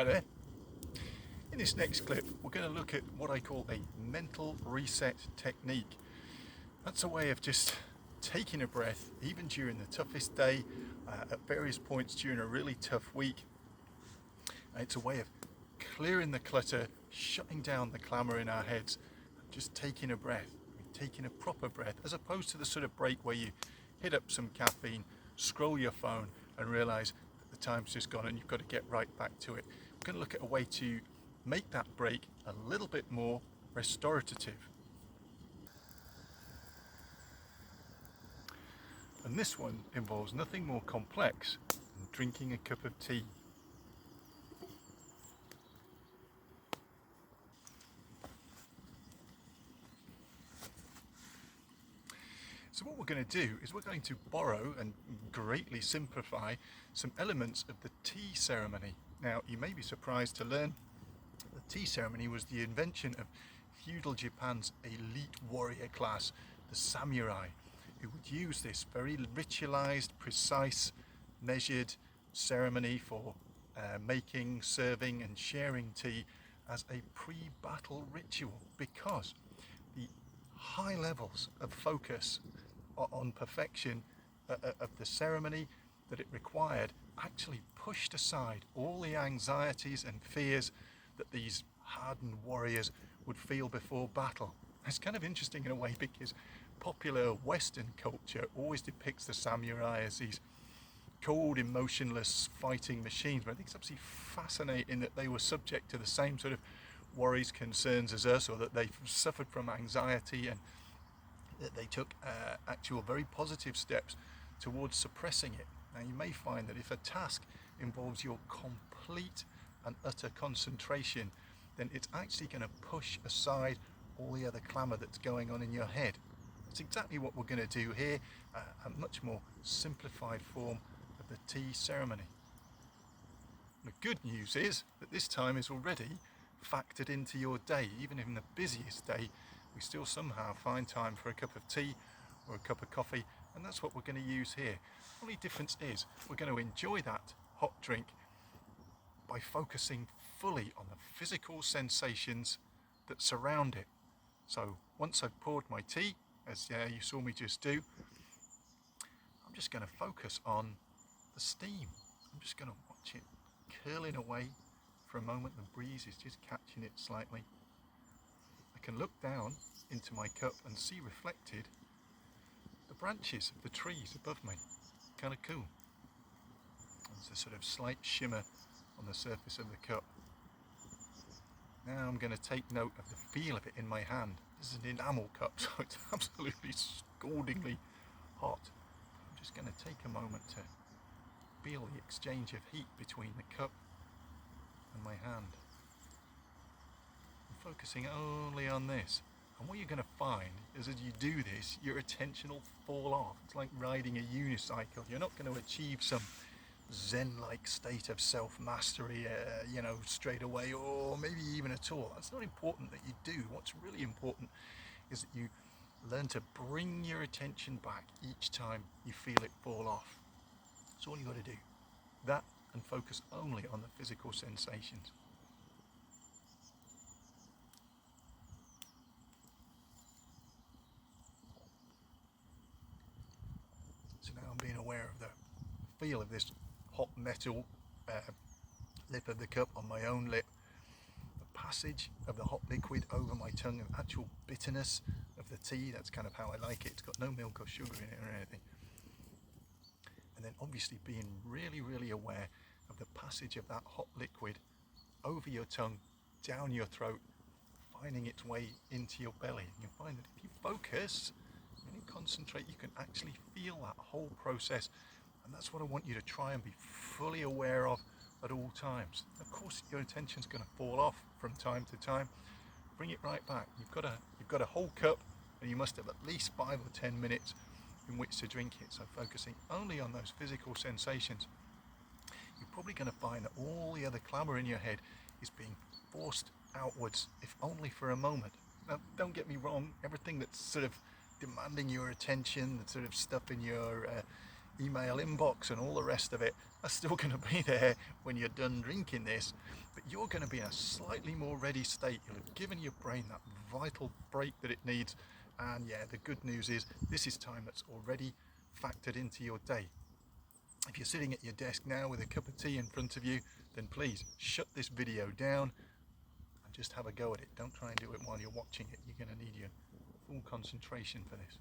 Hi there. In this next clip, we're going to look at what I call a mental reset technique. That's a way of just taking a breath, even during the toughest day, at various points during a really tough week. It's a way of clearing the clutter, shutting down the clamour in our heads, just taking a breath, taking a proper breath, as opposed to the sort of break where you hit up some caffeine, scroll your phone and realise that the time's just gone and you've got to get right back to it. We're going to look at a way to make that break a little bit more restorative. And this one involves nothing more complex than drinking a cup of tea. So what we're going to do is we're going to borrow and greatly simplify some elements of the tea ceremony. Now, you may be surprised to learn the tea ceremony was the invention of feudal Japan's elite warrior class, the samurai, who would use this very ritualized, precise, measured ceremony for making, serving and sharing tea as a pre-battle ritual, because the high levels of focus on perfection of the ceremony that it required actually pushed aside all the anxieties and fears that these hardened warriors would feel before battle. It's kind of interesting in a way, because popular Western culture always depicts the samurai as these cold, emotionless fighting machines, but I think it's absolutely fascinating that they were subject to the same sort of worries, concerns as us, or that they suffered from anxiety, and that they took actual very positive steps towards suppressing it. Now, you may find that if a task involves your complete and utter concentration, then it's actually going to push aside all the other clamour that's going on in your head. That's exactly what we're going to do here, a much more simplified form of the tea ceremony. The good news is that this time is already factored into your day. Even in the busiest day, we still somehow find time for a cup of tea or a cup of coffee, and that's what we're going to use here. The only difference is we're going to enjoy that hot drink by focusing fully on the physical sensations that surround it. So once I've poured my tea, as you saw me just do, I'm just going to focus on the steam. I'm just going to watch it curling away for a moment. The breeze is just catching it slightly. I can look down into my cup and see reflected the branches of the trees above me. Kind of cool. There's a sort of slight shimmer on the surface of the cup. Now I'm going to take note of the feel of it in my hand. This is an enamel cup, so it's absolutely scaldingly hot. I'm just going to take a moment to feel the exchange of heat between the cup and my hand. I'm focusing only on this. And what you're going to find is, as you do this, your attention will fall off. It's like riding a unicycle. You're not going to achieve some Zen-like state of self-mastery, straight away, or maybe even at all. That's not important that you do. What's really important is that you learn to bring your attention back each time you feel it fall off. That's all you got to do. That, and focus only on the physical sensations. So now I'm being aware of the feel of this hot metal lip of the cup on my own lip, the passage of the hot liquid over my tongue, and actual bitterness of the tea. That's kind of how I like it. It's got no milk or sugar in it or anything. And then obviously being really, really aware of the passage of that hot liquid over your tongue, down your throat, finding its way into your belly. And you'll find that if you focus and you concentrate, you can actually feel that whole process. And that's what I want you to try and be fully aware of at all times. Of course, your attention's going to fall off from time to time. Bring it right back. You've got a whole cup, and you must have at least 5 or 10 minutes in which to drink it. So focusing only on those physical sensations, you're probably going to find that all the other clamour in your head is being forced outwards, if only for a moment. Now, don't get me wrong, everything that's sort of demanding your attention, the sort of stuff in your email inbox and all the rest of it are still going to be there when you're done drinking this, but you're going to be in a slightly more ready state. You'll have given your brain that vital break that it needs. And yeah, the good news is this is time that's already factored into your day. If you're sitting at your desk now with a cup of tea in front of you, then please shut this video down and just have a go at it. Don't try and do it while you're watching it. You're going to need your full concentration for this.